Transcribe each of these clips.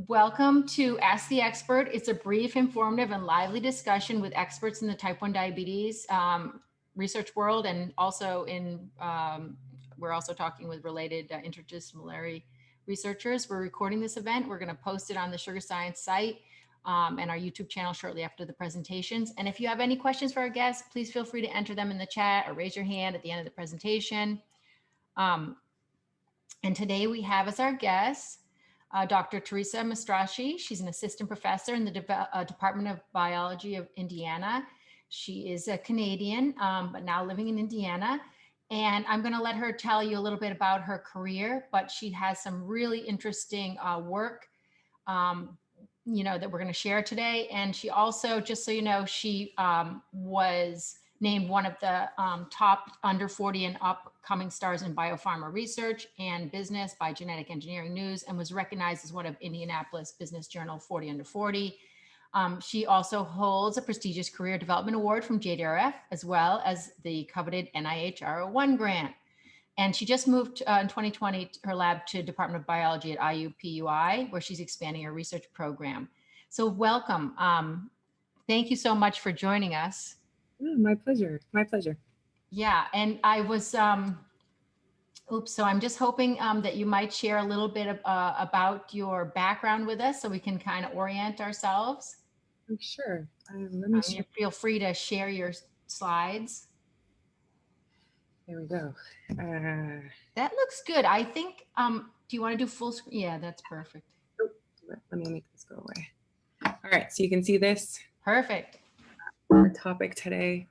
Welcome to Ask the Expert. It's a brief, informative, and lively discussion with experts in the type 1 diabetes research world, and also we're also talking with related interdisciplinary researchers. We're recording this event. We're going to post it on the Sugar Science site and our YouTube channel shortly after the presentations. And if you have any questions for our guests, please feel free to enter them in the chat or raise your hand at the end of the presentation. And today we have as our guest Dr. Teresa Mastracci. She's an assistant professor in the Department of Biology of Indiana. She is a Canadian, but now living in Indiana. And I'm going to let her tell you a little bit about her career, but she has some really interesting work, that we're going to share today. And she also, just so you know, she was named one of the top under 40 and upcoming stars in biopharma research and business by Genetic Engineering News, and was recognized as one of Indianapolis Business Journal 40 under 40. She also holds a prestigious career development award from JDRF, as well as the coveted NIH R01 grant. And she just moved in 2020 her lab to Department of Biology at IUPUI, where she's expanding her research program. So welcome. Thank you so much for joining us. Oh, my pleasure. My pleasure. Yeah, and I was, so I'm just hoping that you might share a little bit about your background with us so we can kind of orient ourselves. Oh, sure. Let me you feel free to share your slides. There we go. That looks good. I think, do you want to do full screen? Yeah, that's perfect. Oh, let me make this go away. All right, so you can see this. Perfect. Our topic today.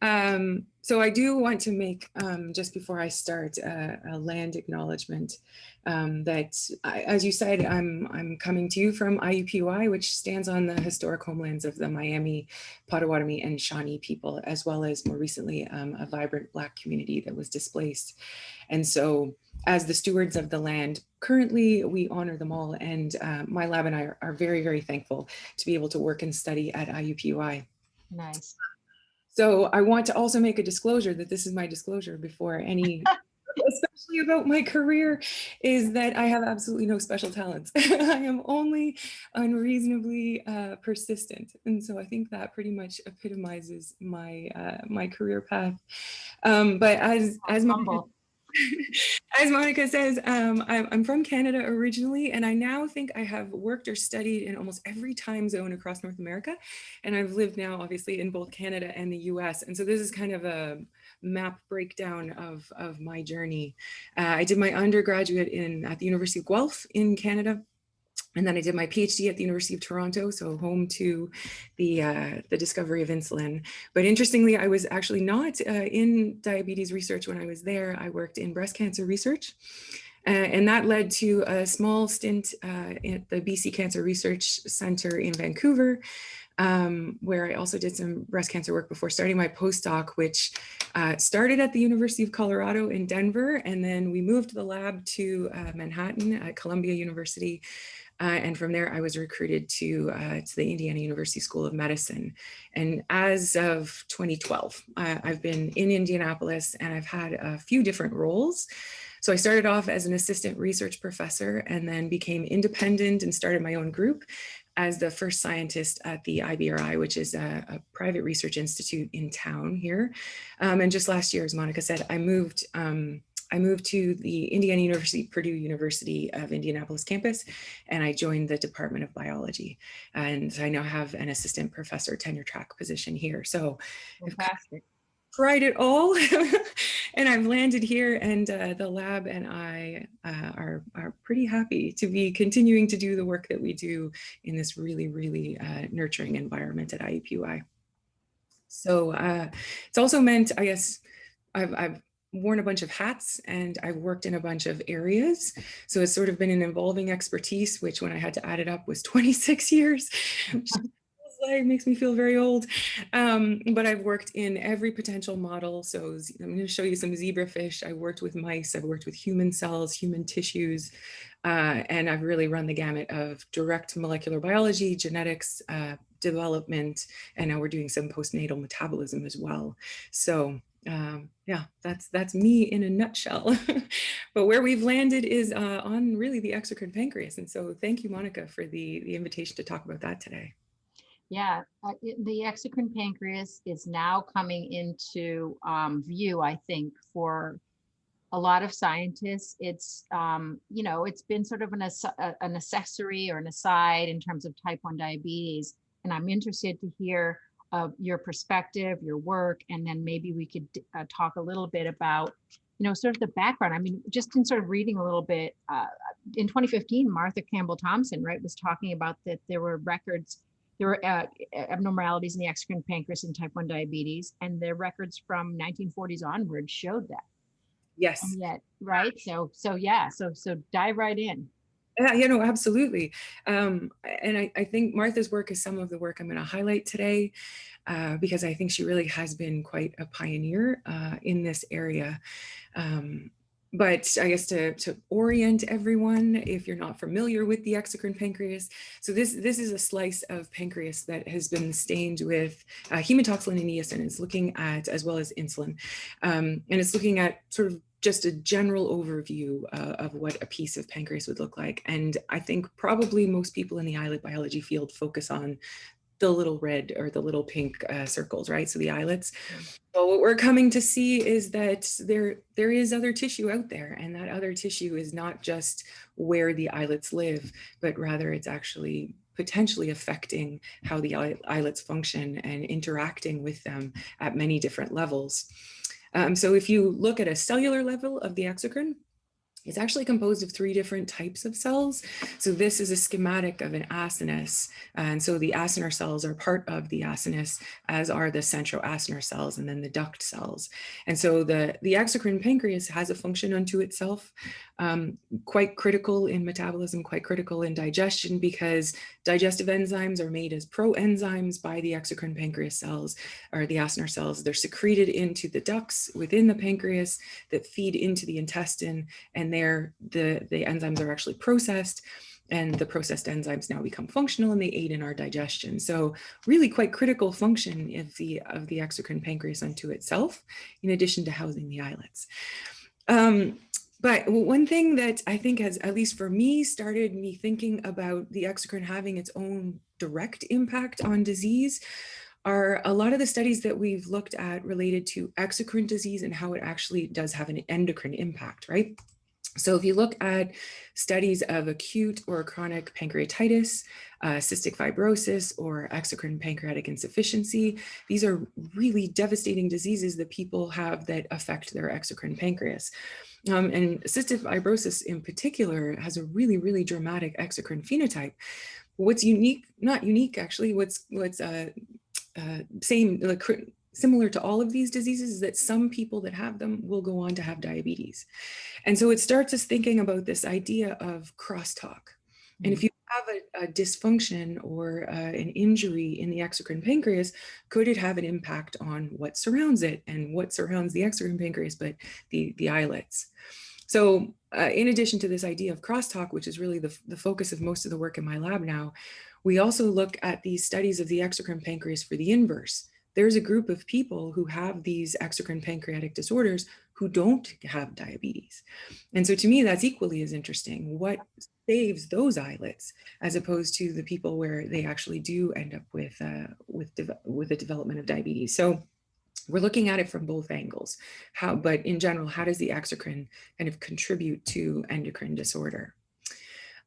So I do want to make, just before I start, a land acknowledgement that, as you said, I'm coming to you from IUPUI, which stands on the historic homelands of the Miami, Potawatomi, and Shawnee people, as well as more recently a vibrant Black community that was displaced. And so as the stewards of the land, currently we honor them all. And my lab and I are very, very thankful to be able to work and study at IUPUI. Nice. So I want to also make a disclosure that this is my disclosure before any, especially about my career, is that I have absolutely no special talents. I am only unreasonably persistent. And so I think that pretty much epitomizes my my career path. But as Monica says, I'm from Canada originally, and I now think I have worked or studied in almost every time zone across North America. And I've lived now, obviously, in both Canada and the US. And so this is kind of a map breakdown of my journey. I did my undergraduate at the University of Guelph in Canada. And then I did my PhD at the University of Toronto, so home to the discovery of insulin. But interestingly, I was actually not in diabetes research when I was there. I worked in breast cancer research. And that led to a small stint at the BC Cancer Research Center in Vancouver, where I also did some breast cancer work before starting my postdoc, which started at the University of Colorado in Denver. And then we moved the lab to Manhattan at Columbia University. And from there, I was recruited to the Indiana University School of Medicine. And as of 2012, I've been in Indianapolis, and I've had a few different roles. So I started off as an assistant research professor, and then became independent and started my own group as the first scientist at the IBRI, which is a private research institute in town here. And just last year, as Monica said, I moved to the Indiana University, Purdue University of Indianapolis campus, and I joined the Department of Biology. And I now have an assistant professor tenure track position here. So fantastic. I've tried it all, and I've landed here, and the lab and I are pretty happy to be continuing to do the work that we do in this really, really nurturing environment at IUPUI. So it's also meant, I guess, I've worn a bunch of hats, and I've worked in a bunch of areas. So it's sort of been an evolving expertise, which when I had to add it up was 26 years, which like makes me feel very old. But I've worked in every potential model. So I'm going to show you some zebrafish. I worked with mice, I've worked with human cells, human tissues, and I've really run the gamut of direct molecular biology, genetics, development, and now we're doing some postnatal metabolism as well. So Yeah, that's me in a nutshell. But where we've landed is on really the exocrine pancreas. And so thank you, Monica, for the invitation to talk about that today. Yeah, the exocrine pancreas is now coming into view, I think, for a lot of scientists. It's it's been sort of an accessory or an aside in terms of type 1 diabetes. And I'm interested to hear your perspective, your work, and then maybe we could talk a little bit about, sort of the background. I mean, just in sort of reading a little bit, in 2015, Martha Campbell Thompson, right, was talking about that there were records, there were abnormalities in the exocrine pancreas in type 1 diabetes, and the records from 1940s onward showed that. Yes. And yet, right? So yeah, so dive right in. Yeah, absolutely. And I think Martha's work is some of the work I'm going to highlight today, because I think she really has been quite a pioneer in this area. But I guess to orient everyone, if you're not familiar with the exocrine pancreas, so this is a slice of pancreas that has been stained with hematoxylin and eosin. It's looking at, as well as insulin, and it's looking at sort of just a general overview of what a piece of pancreas would look like. And I think probably most people in the islet biology field focus on the little red or the little pink circles, right? So the islets. But what we're coming to see is that there is other tissue out there, and that other tissue is not just where the islets live, but rather it's actually potentially affecting how the islets function and interacting with them at many different levels. So if you look at a cellular level of the exocrine, it's actually composed of 3 different types of cells. So this is a schematic of an acinus. And so the acinar cells are part of the acinus, as are the centroacinar cells and then the duct cells. And so the exocrine pancreas has a function unto itself, quite critical in metabolism, quite critical in digestion, because digestive enzymes are made as proenzymes by the exocrine pancreas cells, or the acinar cells. They're secreted into the ducts within the pancreas that feed into the intestine, and there the enzymes are actually processed, and the processed enzymes now become functional and they aid in our digestion. So really quite critical function of the exocrine pancreas unto itself, in addition to housing the islets. But one thing that I think has, at least for me, started me thinking about the exocrine having its own direct impact on disease are a lot of the studies that we've looked at related to exocrine disease and how it actually does have an endocrine impact, right? So if you look at studies of acute or chronic pancreatitis, cystic fibrosis, or exocrine pancreatic insufficiency, these are really devastating diseases that people have that affect their exocrine pancreas. And cystic fibrosis in particular has a really, really dramatic exocrine phenotype. What's unique, not unique actually, what's similar to all of these diseases is that some people that have them will go on to have diabetes. And so it starts us thinking about this idea of crosstalk. And if you have a dysfunction or an injury in the exocrine pancreas, could it have an impact on what surrounds it and what surrounds the exocrine pancreas, but the islets? So in addition to this idea of crosstalk, which is really the focus of most of the work in my lab now, we also look at these studies of the exocrine pancreas for the inverse. There's a group of people who have these exocrine pancreatic disorders who don't have diabetes. And so to me, that's equally as interesting. What saves those islets as opposed to the people where they actually do end up with the development of diabetes? So we're looking at it from both angles. But in general, how does the exocrine kind of contribute to endocrine disorder?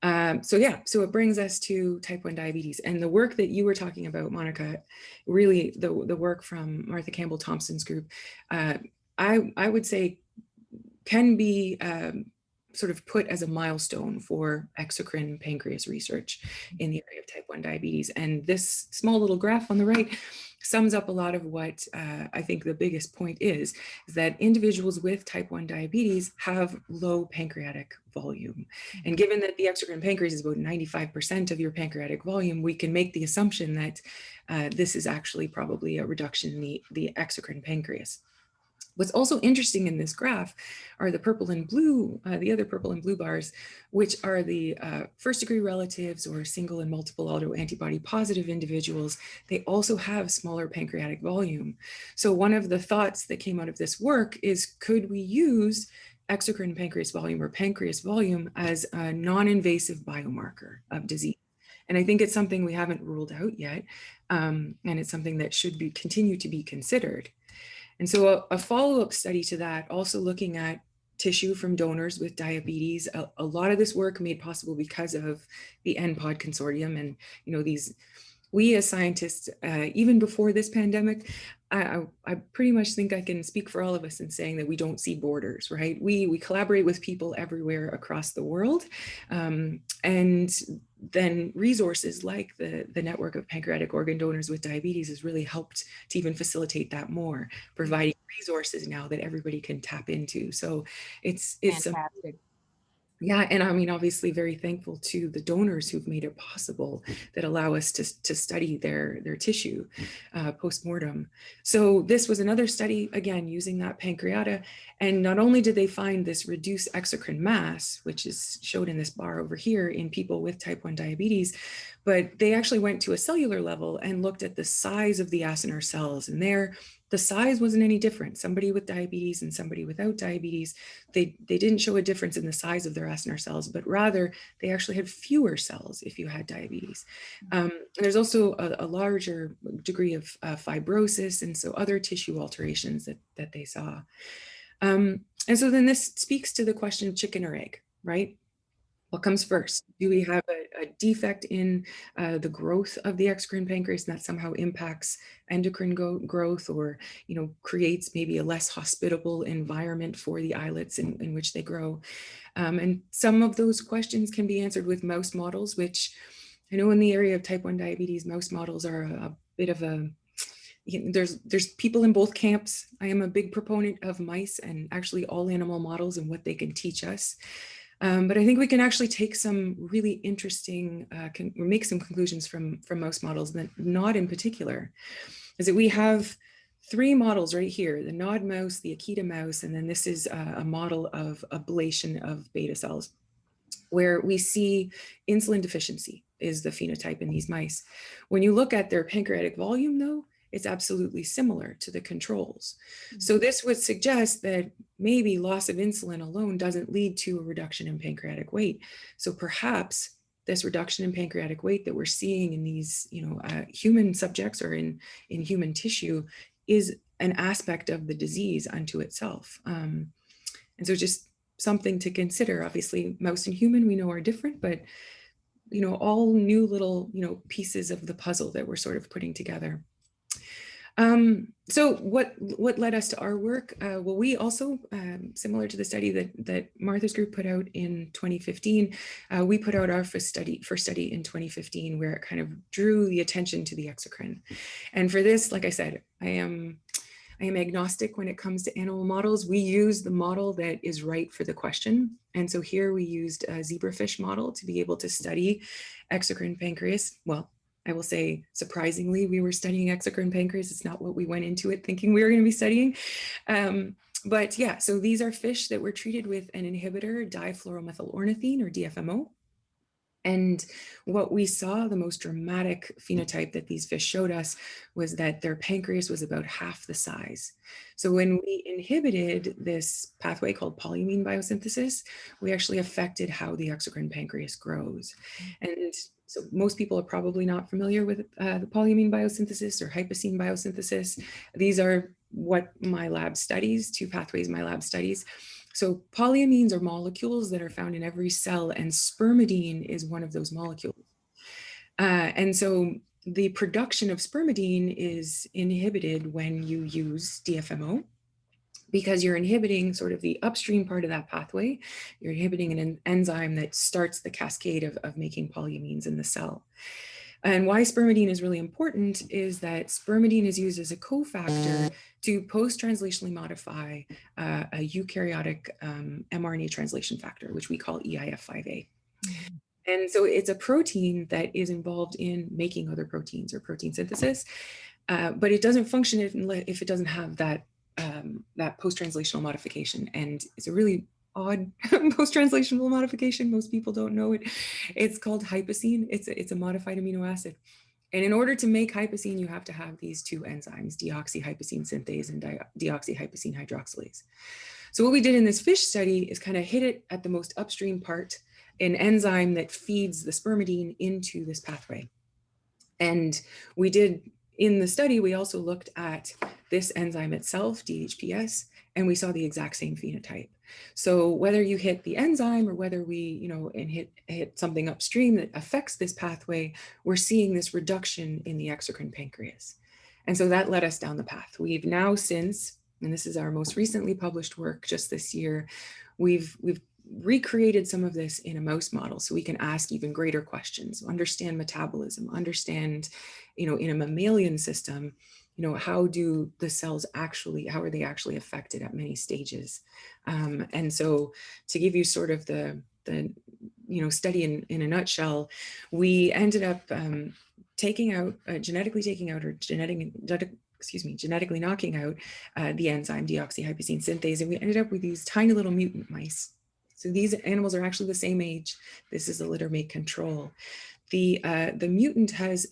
So it brings us to type 1 diabetes, and the work that you were talking about, Monica, really the work from Martha Campbell Thompson's group, I would say can be sort of put as a milestone for exocrine pancreas research in the area of type 1 diabetes. And this small little graph on the right sums up a lot of what I think the biggest point is that individuals with type 1 diabetes have low pancreatic volume. And given that the exocrine pancreas is about 95% of your pancreatic volume, we can make the assumption that this is actually probably a reduction in the exocrine pancreas. What's also interesting in this graph are the purple and blue, the other purple and blue bars, which are the first degree relatives or single and multiple autoantibody positive individuals. They also have smaller pancreatic volume. So one of the thoughts that came out of this work is, could we use exocrine pancreas volume or pancreas volume as a non-invasive biomarker of disease? And I think it's something we haven't ruled out yet. And it's something that should be continue to be considered. And so a follow-up study to that, also looking at tissue from donors with diabetes, a lot of this work made possible because of the NPOD consortium. And, you know, we as scientists, even before this pandemic, I pretty much think I can speak for all of us in saying that we don't see borders, right? We collaborate with people everywhere across the world. And then resources like the network of pancreatic organ donors with diabetes has really helped to even facilitate that more, providing resources now that everybody can tap into. So it's Fantastic. yeah, and I mean, obviously very thankful to the donors who've made it possible, that allow us to study their tissue post-mortem. So this was another study, again, using that pancreata. And not only did they find this reduced exocrine mass, which is showed in this bar over here in people with type 1 diabetes, but they actually went to a cellular level and looked at the size of the acinar cells. And there, the size wasn't any different. Somebody with diabetes and somebody without diabetes, they didn't show a difference in the size of their acinar cells, but rather they actually had fewer cells if you had diabetes. There's also a larger degree of fibrosis, and so other tissue alterations that they saw. And so then this speaks to the question of chicken or egg, right? What comes first? Do we have a defect in the growth of the exocrine pancreas, and that somehow impacts endocrine growth, or, you know, creates maybe a less hospitable environment for the islets in which they grow? And some of those questions can be answered with mouse models, which I know in the area of type 1 diabetes, mouse models are a bit of a, there's people in both camps. I am a big proponent of mice and actually all animal models and what they can teach us. But I think we can actually take some really interesting, make some conclusions from mouse models, that NOD in particular, is that we have 3 models right here: the NOD mouse, the Akita mouse, and then this is a model of ablation of beta cells, where we see insulin deficiency is the phenotype in these mice. When you look at their pancreatic volume, though, it's absolutely similar to the controls. So this would suggest that maybe loss of insulin alone doesn't lead to a reduction in pancreatic weight. So perhaps this reduction in pancreatic weight that we're seeing in these, human subjects or in human tissue is an aspect of the disease unto itself. And so just something to consider. Obviously, mouse and human we know are different, but all new little pieces of the puzzle that we're sort of putting together. So what led us to our work? Well, we also, similar to the study that Martha's group put out in 2015, we put out our first study in 2015, where it kind of drew the attention to the exocrine. And for this, like I said, I am agnostic when it comes to animal models. We use the model that is right for the question. And so here we used a zebrafish model to be able to study exocrine pancreas. Well, I will say, surprisingly, we were studying exocrine pancreas. It's not what we went into it thinking we were going to be studying. But yeah, so these are fish that were treated with an inhibitor, difluoromethylornithine, or DFMO. And what we saw, the most dramatic phenotype that these fish showed us, was that their pancreas was about half the size. So when we inhibited this pathway called polyamine biosynthesis, we actually affected how the exocrine pancreas grows. And so most people are probably not familiar with the polyamine biosynthesis or hyposine biosynthesis. These are what my lab studies, 2 pathways my lab studies. So polyamines are molecules that are found in every cell, and spermidine is one of those molecules. And so the production of spermidine is inhibited when you use DFMO, because you're inhibiting sort of the upstream part of that pathway. You're inhibiting an enzyme that starts the cascade of making polyamines in the cell. And why spermidine is really important is that spermidine is used as a cofactor to post-translationally modify a eukaryotic mRNA translation factor, which we call EIF5A. And so it's a protein that is involved in making other proteins or protein synthesis, but it doesn't function if it doesn't have that that post-translational modification. And it's a really odd post-translational modification. Most people don't know it. It's called hypocene. It's a modified amino acid. And in order to make hypocene, you have to have these two enzymes, deoxyhypocene synthase and deoxyhypocene hydroxylase. So what we did in this fish study is kind of hit it at the most upstream part, an enzyme that feeds the spermidine into this pathway. And we did, in the study, we also looked at this enzyme itself, DHPS, and we saw the exact same phenotype. So whether you hit the enzyme or whether we, hit something upstream that affects this pathway, we're seeing this reduction in the exocrine pancreas. And so that led us down the path. We've now since, and this is our most recently published work just this year, we've recreated some of this in a mouse model so we can ask even greater questions, understand metabolism, understand, in a mammalian system, how do the cells actually, how are they actually affected at many stages? And so to give you sort of the study in a nutshell, we ended up genetically knocking out the enzyme deoxyhypocene synthase, and we ended up with these tiny little mutant mice. So these animals are actually the same age. This is a litter mate control. The mutant has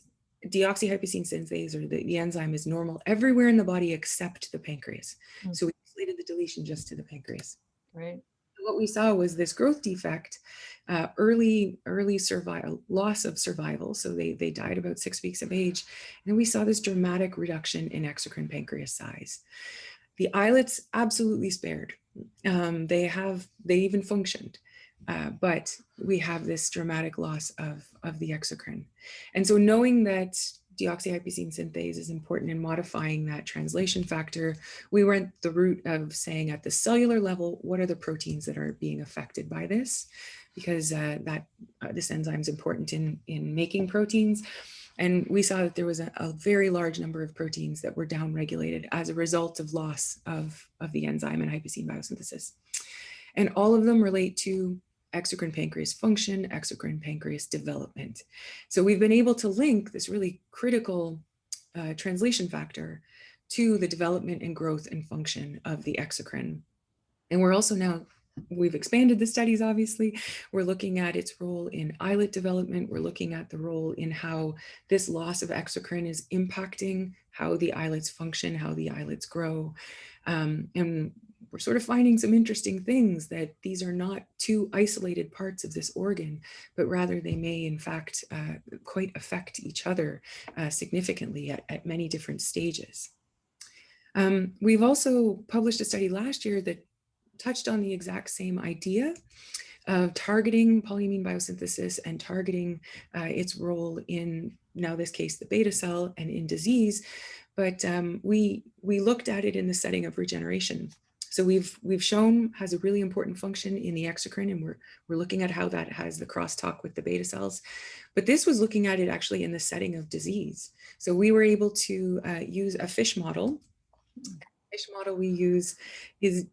deoxyhypocene synthase, or the enzyme is normal everywhere in the body except the pancreas. Mm-hmm. So we isolated the deletion just to the pancreas. Right. What we saw was this growth defect, early survival, loss of survival. So they died about 6 weeks of age. And we saw this dramatic reduction in exocrine pancreas size. The islets absolutely spared. They even functioned, but we have this dramatic loss of the exocrine. And so knowing that deoxyhypocene synthase is important in modifying that translation factor, we went the route of saying at the cellular level, what are the proteins that are being affected by this? Because this enzyme is important in making proteins. And we saw that there was a very large number of proteins that were downregulated as a result of loss of the enzyme and hypocene biosynthesis. And all of them relate to exocrine pancreas function, exocrine pancreas development. So we've been able to link this really critical translation factor to the development and growth and function of the exocrine. And we're also now, we've expanded the studies, obviously. We're looking at its role in islet development. We're looking at the role in how this loss of exocrine is impacting how the islets function, how the islets grow. And we're sort of finding some interesting things, that these are not two isolated parts of this organ, but rather they may in fact quite affect each other significantly at many different stages. We've also published a study last year that touched on the exact same idea of targeting polyamine biosynthesis and targeting its role in, now this case, the beta cell and in disease. But we looked at it in the setting of regeneration. So we've shown has a really important function in the exocrine, and we're looking at how that has the crosstalk with the beta cells. But this was looking at it actually in the setting of disease. So we were able to use a fish model. The fish model we use is,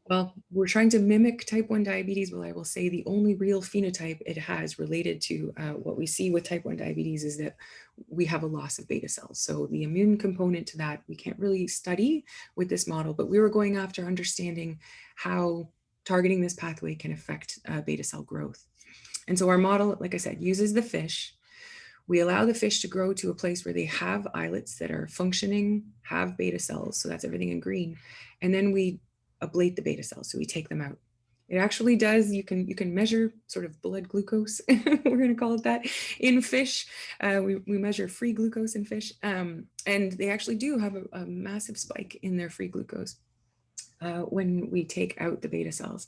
well, we're trying to mimic type 1 diabetes, but I will say the only real phenotype it has related to what we see with type 1 diabetes is that we have a loss of beta cells. So the immune component to that, we can't really study with this model, but we were going after understanding how targeting this pathway can affect beta cell growth. And so our model, like I said, uses the fish. We allow the fish to grow to a place where they have islets that are functioning, have beta cells. So that's everything in green. And then we ablate the beta cells, so we take them out. It actually does, you can measure sort of blood glucose, we're going to call it that, in fish. We measure free glucose in fish, and they actually do have a massive spike in their free glucose when we take out the beta cells.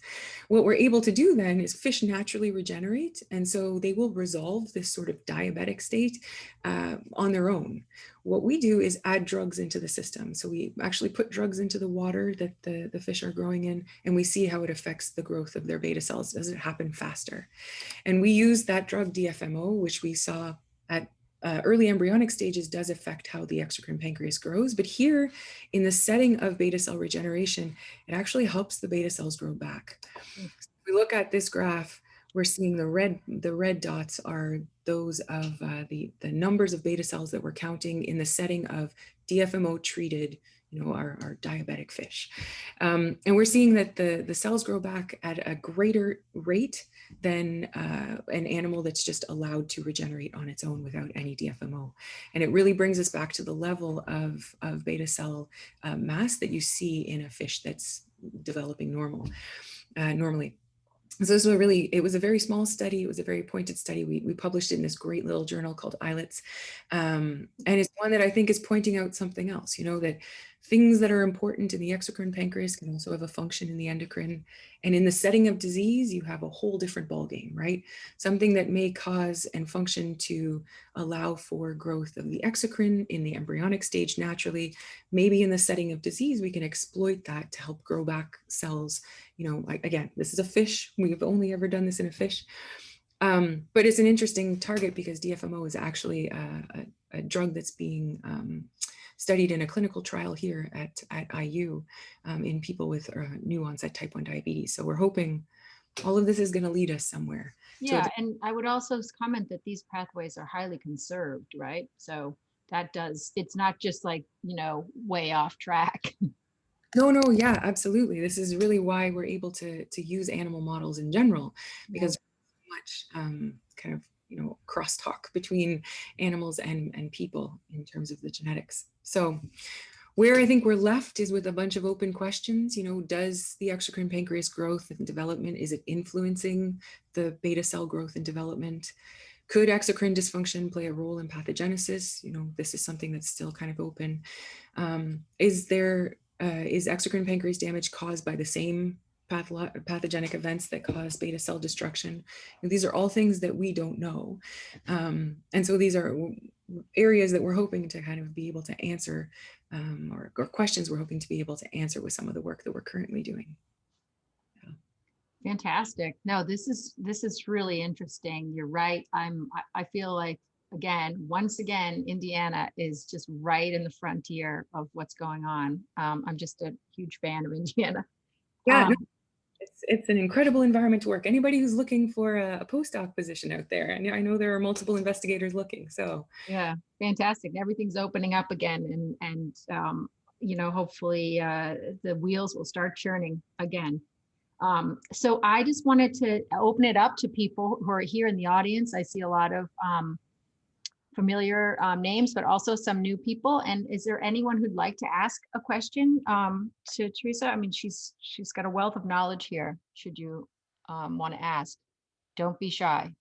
What we're able to do then is fish naturally regenerate, and so they will resolve this sort of diabetic state on their own. What we do is add drugs into the system. So we actually put drugs into the water that the fish are growing in, and we see how it affects the growth of their beta cells. Does it happen faster? And we use that drug DFMO, which we saw at early embryonic stages does affect how the exocrine pancreas grows. But here in the setting of beta cell regeneration, it actually helps the beta cells grow back. So if we look at this graph, we're seeing the red dots are those of the numbers of beta cells that we're counting in the setting of DFMO treated, our diabetic fish. And we're seeing that the cells grow back at a greater rate than an animal that's just allowed to regenerate on its own without any DFMO. And it really brings us back to the level of beta cell mass that you see in a fish that's developing normally. So this was it was a very small study. It was a very pointed study. We published it in this great little journal called Islets. And it's one that I think is pointing out something else, that things that are important in the exocrine pancreas can also have a function in the endocrine. And in the setting of disease, you have a whole different ballgame, right? Something that may cause and function to allow for growth of the exocrine in the embryonic stage naturally. Maybe in the setting of disease, we can exploit that to help grow back cells. Again, this is a fish. We've only ever done this in a fish. But it's an interesting target because DFMO is actually a drug that's being studied in a clinical trial here at IU in people with new onset type 1 diabetes. So we're hoping all of this is going to lead us somewhere. Yeah, and I would also comment that these pathways are highly conserved, right? So it's not just like, way off track. No, yeah, absolutely. This is really why we're able to use animal models in general, because there's so much kind of crosstalk between animals and people in terms of the genetics. So where I think we're left is with a bunch of open questions. Does the exocrine pancreas growth and development, is it influencing the beta cell growth and development? Could exocrine dysfunction play a role in pathogenesis? This is something that's still kind of open. Is exocrine pancreas damage caused by the same pathogenic events that cause beta cell destruction? And these are all things that we don't know. And so these are areas that we're hoping to kind of be able to answer, or questions we're hoping to be able to answer with some of the work that we're currently doing. Fantastic. No, this is really interesting. You're right. I feel like, once again, Indiana is just right in the frontier of what's going on. I'm just a huge fan of Indiana. Yeah, it's an incredible environment to work. Anybody who's looking for a postdoc position out there, and I know there are multiple investigators looking. So yeah, fantastic. Everything's opening up again, and hopefully the wheels will start churning again. So I just wanted to open it up to people who are here in the audience. I see a lot of familiar names, but also some new people. And is there anyone who'd like to ask a question to Teresa? I mean, she's got a wealth of knowledge here. Should you want to ask? Don't be shy.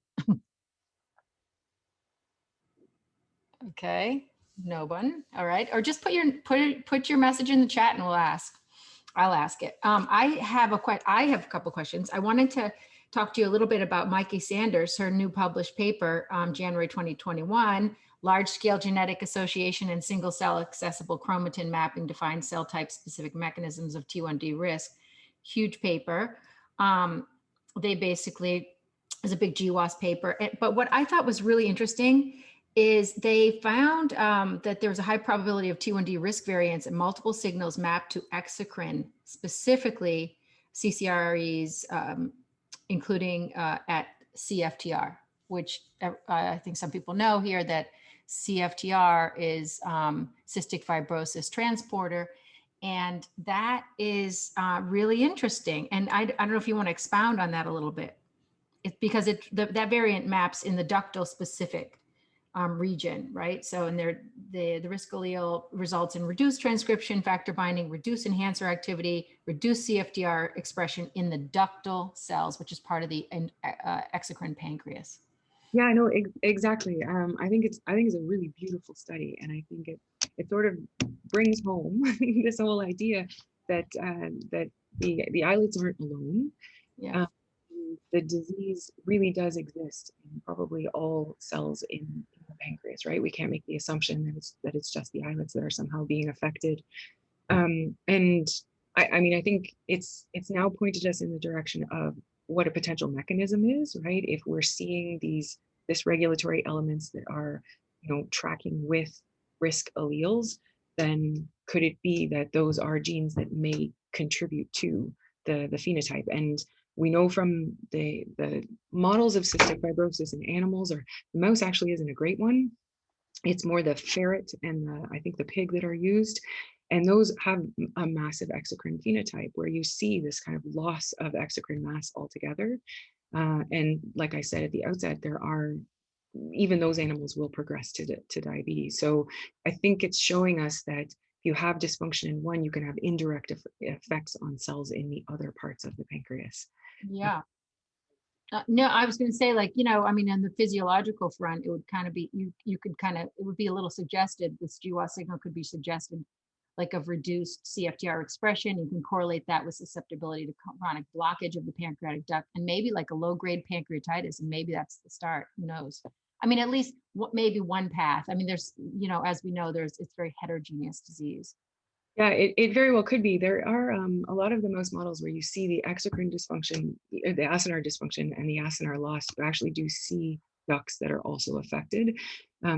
Okay, no one. All right, or just put your message in the chat and I'll ask it. I have a couple questions. I wanted to talk to you a little bit about Mikey Sanders, her new published paper, January 2021, large-scale genetic association and single-cell accessible chromatin mapping define cell type specific mechanisms of T1D risk. Huge paper. They basically is a big GWAS paper. But what I thought was really interesting is they found that there was a high probability of T1D risk variants and multiple signals mapped to exocrine, specifically CCREs, including at CFTR, which I think some people know here that CFTR is cystic fibrosis transporter. And that is really interesting. And I don't know if you want to expound on that a little bit. It's because that variant maps in the ductal specific region, right? So in the risk allele results in reduced transcription factor binding, reduced enhancer activity, reduced CFTR expression in the ductal cells, which is part of the exocrine pancreas. Yeah, I know exactly. I think it's a really beautiful study, and I think it sort of brings home this whole idea that that the islets aren't alone. Yeah. The disease really does exist in probably all cells in the pancreas, right? We can't make the assumption that it's just the islets that are somehow being affected. And I mean, I think it's now pointed us in the direction of what a potential mechanism is, right? If we're seeing this regulatory elements that are, tracking with risk alleles, then could it be that those are genes that may contribute to the phenotype? And we know from the models of cystic fibrosis in animals, or the mouse actually isn't a great one. It's more the ferret and I think the pig that are used. And those have a massive exocrine phenotype where you see this kind of loss of exocrine mass altogether. And like I said at the outset, there are, even those animals will progress to diabetes. So I think it's showing us that if you have dysfunction in one, you can have indirect effects on cells in the other parts of the pancreas. Yeah. No, I was going to say, like, I mean, on the physiological front, it would kind of be, you could kind of, it would be a little suggested, this GWAS signal could be suggested like of reduced CFTR expression. You can correlate that with susceptibility to chronic blockage of the pancreatic duct, and maybe like a low-grade pancreatitis, and maybe that's the start. Who knows? I mean, at least maybe one path. I mean, there's, as we know, it's very heterogeneous disease. Yeah, it very well could be. There are a lot of the mouse models where you see the exocrine dysfunction, the acinar dysfunction, and the acinar loss. You actually do see ducts that are also affected.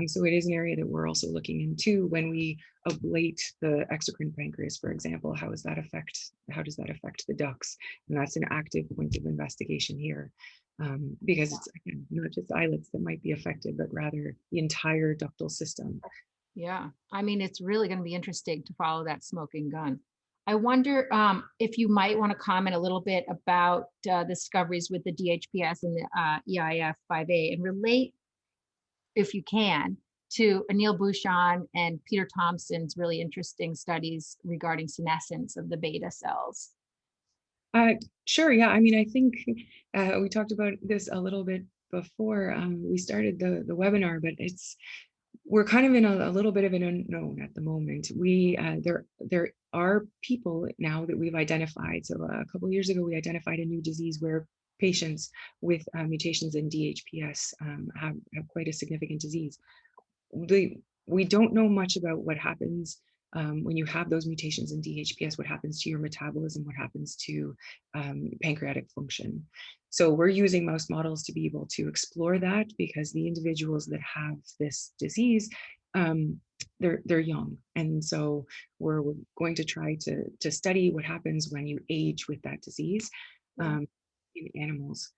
So it is an area that we're also looking into when we ablate the exocrine pancreas, for example. How does that affect the ducts? And that's an active point of investigation here, because it's, again, not just islets that might be affected, but rather the entire ductal system. Yeah, I mean, it's really going to be interesting to follow that smoking gun. I wonder if you might want to comment a little bit about discoveries with the DHPS and the EIF5A, and relate, if you can, to Anil Bhushan and Peter Thompson's really interesting studies regarding senescence of the beta cells. Sure, yeah. I mean, I think we talked about this a little bit before we started the webinar, but we're kind of in a little bit of an unknown at the moment. There are people now that we've identified. So a couple of years ago, we identified a new disease where patients with mutations in DHPS have quite a significant disease. We don't know much about what happens when you have those mutations in DHPS, what happens to your metabolism, what happens to pancreatic function. So we're using mouse models to be able to explore that, because the individuals that have this disease, they're young. And so we're going to try to study what happens when you age with that disease in animals.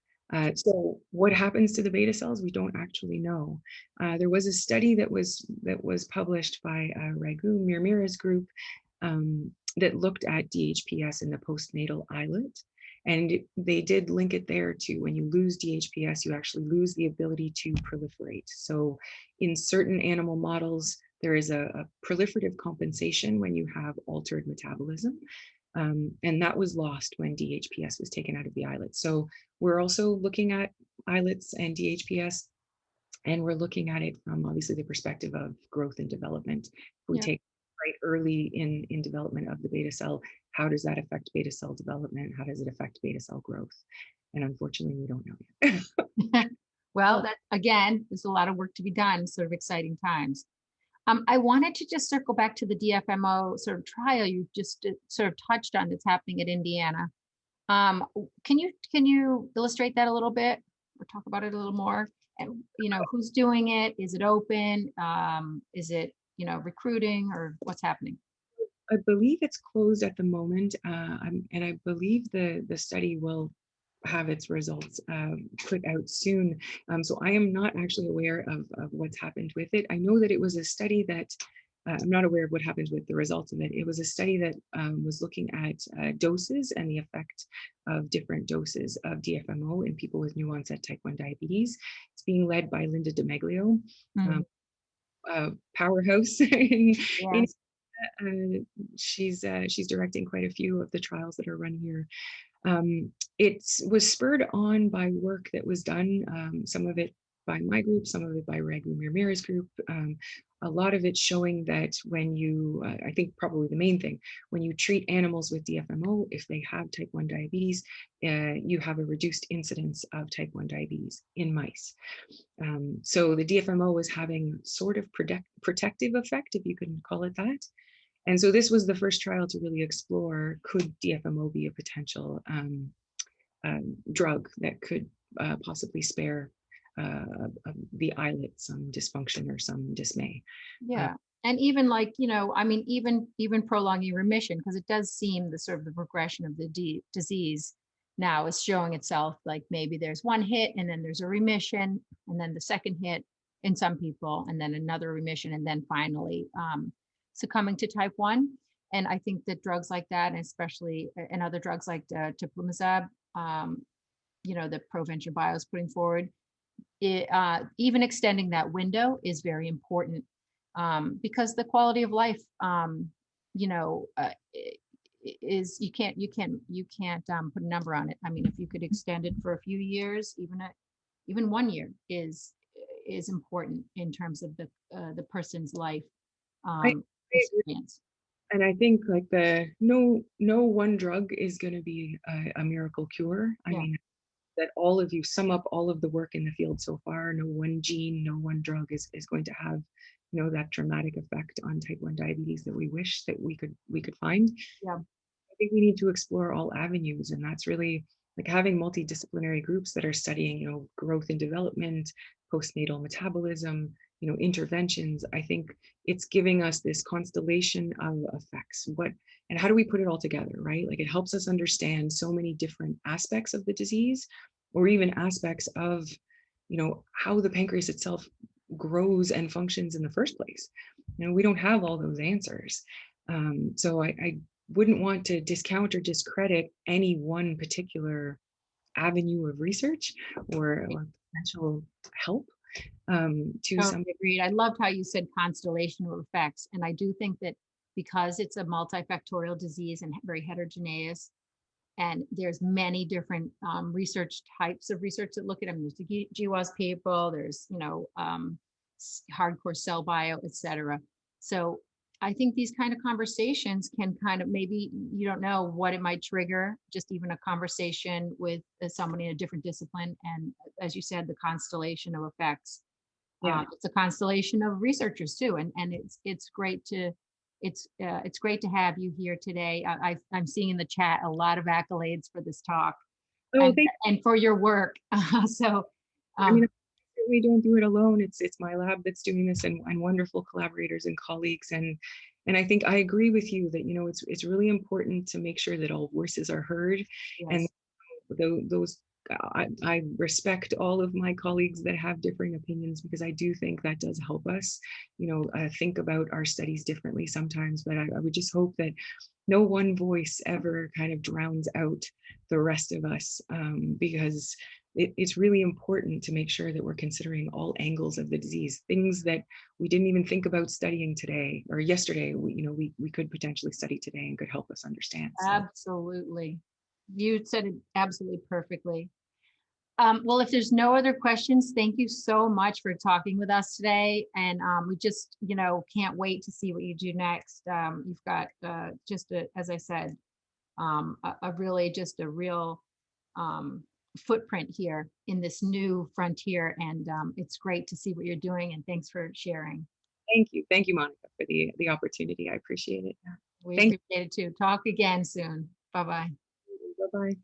So what happens to the beta cells, we don't actually know. There was a study that was published by Raghu Mirmira's group that looked at DHPS in the postnatal islet. And they did link it there to, when you lose DHPS, you actually lose the ability to proliferate. So in certain animal models, there is a proliferative compensation when you have altered metabolism. And that was lost when DHPS was taken out of the islet. So we're also looking at islets and DHPS, and we're looking at it from obviously the perspective of growth and development. If we take right early in development of the beta cell, how does that affect beta cell development? How does it affect beta cell growth? And unfortunately, we don't know yet. Well, that again, there's a lot of work to be done, sort of exciting times. I wanted to just circle back to the DFMO sort of trial you just sort of touched on that's happening at Indiana. Can you illustrate that a little bit, or talk about it a little more? And who's doing it? Is it open? Is it recruiting, or what's happening? I believe it's closed at the moment, and I believe the study will have its results put out soon. So I am not actually aware of what's happened with it. I know that it was a study that, I'm not aware of what happened with the results of it. It was a study that was looking at doses and the effect of different doses of DFMO in people with new onset type 1 diabetes. It's being led by Linda DiMeglio, powerhouse in she's directing quite a few of the trials that are run here. It was spurred on by work that was done, some of it by my group, some of it by Raghu Mirmira's group. A lot of it showing that when you, I think probably the main thing, when you treat animals with DFMO, if they have type 1 diabetes, you have a reduced incidence of type 1 diabetes in mice. So the DFMO was having sort of protective effect, if you can call it that. And so this was the first trial to really explore, could DFMO be a potential drug that could possibly spare the islet some dysfunction or some dismay. Yeah. And even like, I mean, even prolonging remission, because it does seem the sort of the progression of the disease now is showing itself, like maybe there's one hit and then there's a remission, and then the second hit in some people, and then another remission, and then finally succumbing to type 1. And I think that drugs like that, and especially and other drugs like teplizumab, that Provention Bio is putting forward, even extending that window is very important, because the quality of life, you know, uh, is you can't put a number on it. I mean, if you could extend it for a few years, even 1 year is important in terms of the person's life I agree. experience. And I think like no one drug is going to be a miracle cure. I Yeah, mean, that all of you sum up all of the work in the field so far, no one gene, no one drug is going to have, that dramatic effect on type 1 diabetes that we wish that we could find. yeah, I think we need to explore all avenues, and that's really like having multidisciplinary groups that are studying, growth and development, postnatal metabolism, interventions. I think it's giving us this constellation of effects. And how do we put it all together, right? Like it helps us understand so many different aspects of the disease, or even aspects of, how the pancreas itself grows and functions in the first place. We don't have all those answers. So I wouldn't want to discount or discredit any one particular avenue of research or potential help to some. totally agreed. I loved how you said constellation of effects, and I do think that because it's a multifactorial disease and very heterogeneous, and there's many different research types of research that look at them. There's the GWAS people, there's hardcore cell bio, etc. So I think these kind of conversations can kind of, maybe you don't know what it might trigger, just even a conversation with somebody in a different discipline. And as you said, the constellation of effects. Yeah. It's a constellation of researchers too, and it's great to it's great to have you here today. I'm seeing in the chat a lot of accolades for this talk Oh, and thank and for your work. So I mean, um, we don't do it alone. It's my lab that's doing this, and wonderful collaborators and colleagues. And I think I agree with you that, it's really important to make sure that all voices are heard. And yes, those I respect all of my colleagues that have differing opinions, because I do think that does help us, think about our studies differently sometimes. But I would just hope that no one voice ever kind of drowns out the rest of us, because it's really important to make sure that we're considering all angles of the disease, things that we didn't even think about studying today or yesterday. We could potentially study today and could help us understand. So absolutely. You said it absolutely perfectly. Well, if there's no other questions, thank you so much for talking with us today. And we just, can't wait to see what you do next. You've got as I said, a real um, footprint here in this new frontier. And it's great to see what you're doing. And thanks for sharing. thank you, Monica, for the opportunity. I appreciate it. We Thank appreciate it too. Talk again soon. Bye bye. you. Bye bye.